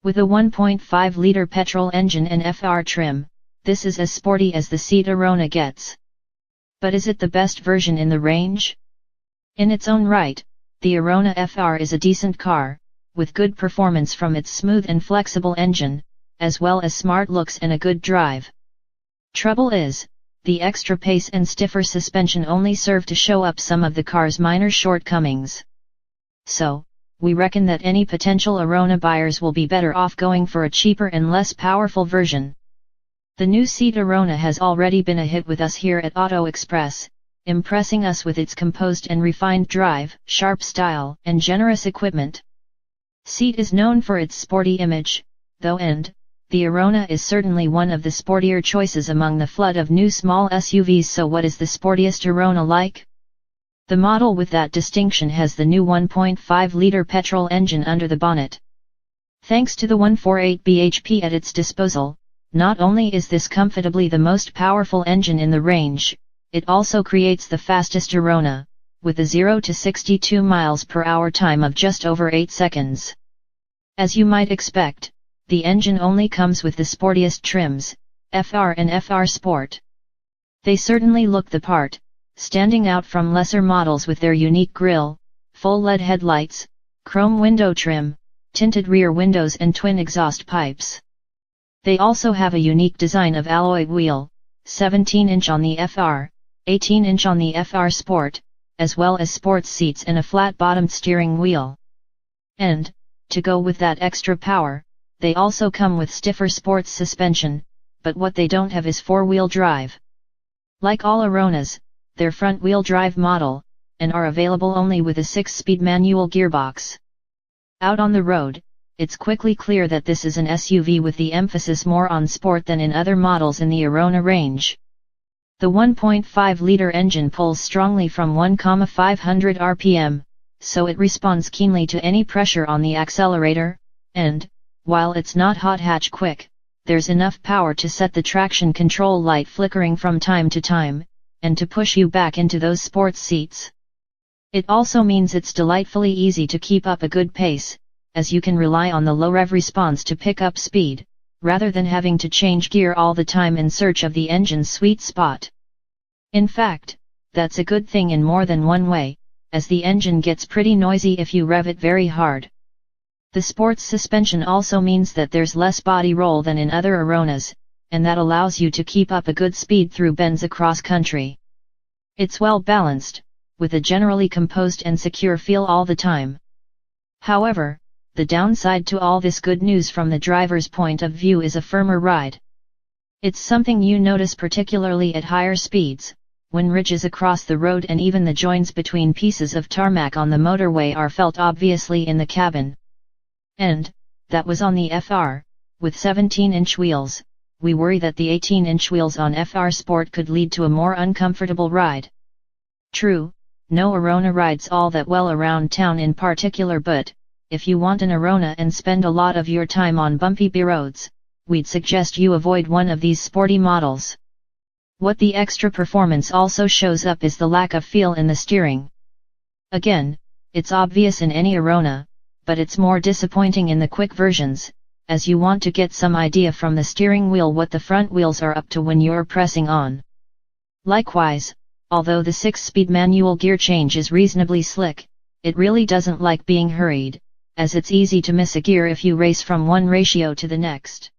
With a 1.5-liter petrol engine and FR trim, this is as sporty as the SEAT Arona gets. But is it the best version in the range? In its own right, the Arona FR is a decent car, with good performance from its smooth and flexible engine, as well as smart looks and a good drive. Trouble is, the extra pace and stiffer suspension only serve to show up some of the car's minor shortcomings. So, we reckon that any potential Arona buyers will be better off going for a cheaper and less powerful version. The new SEAT Arona has already been a hit with us here at Auto Express, impressing us with its composed and refined drive, sharp style, and generous equipment. SEAT is known for its sporty image, though, and the Arona is certainly one of the sportier choices among the flood of new small SUVs. So what is the sportiest Arona like? The model with that distinction has the new 1.5-liter petrol engine under the bonnet. Thanks to the 148 bhp at its disposal, not only is this comfortably the most powerful engine in the range, it also creates the fastest Arona, with a 0 to 62 miles per hour time of just over 8 seconds. As you might expect, the engine only comes with the sportiest trims, FR and FR Sport. They certainly look the part, standing out from lesser models with their unique grille, full LED headlights, chrome window trim, tinted rear windows and twin exhaust pipes. They also have a unique design of alloy wheel, 17-inch on the FR, 18-inch on the FR Sport, as well as sports seats and a flat-bottomed steering wheel. And, to go with that extra power, they also come with stiffer sports suspension, but what they don't have is four-wheel drive. Like all Aronas, they're front-wheel drive model, and are available only with a 6-speed manual gearbox. Out on the road, it's quickly clear that this is an SUV with the emphasis more on sport than in other models in the Arona range. The 1.5-liter engine pulls strongly from 1,500 rpm, so it responds keenly to any pressure on the accelerator, and, while it's not hot hatch quick, there's enough power to set the traction control light flickering from time to time, and to push you back into those sports seats. It also means it's delightfully easy to keep up a good pace, as you can rely on the low rev response to pick up speed, rather than having to change gear all the time in search of the engine's sweet spot. In fact, that's a good thing in more than one way, as the engine gets pretty noisy if you rev it very hard. The sports suspension also means that there's less body roll than in other Aronas, and that allows you to keep up a good speed through bends across country. It's well balanced, with a generally composed and secure feel all the time. However, the downside to all this good news from the driver's point of view is a firmer ride. It's something you notice particularly at higher speeds, when ridges across the road and even the joins between pieces of tarmac on the motorway are felt obviously in the cabin. And, that was on the FR, with 17-inch wheels. We worry that the 18-inch wheels on FR Sport could lead to a more uncomfortable ride. True, no Arona rides all that well around town in particular, but, if you want an Arona and spend a lot of your time on bumpy roads, we'd suggest you avoid one of these sporty models. What the extra performance also shows up is the lack of feel in the steering. Again, it's obvious in any Arona, but it's more disappointing in the quick versions, as you want to get some idea from the steering wheel what the front wheels are up to when you're pressing on. Likewise, although the 6-speed manual gear change is reasonably slick, it really doesn't like being hurried, as it's easy to miss a gear if you race from one ratio to the next.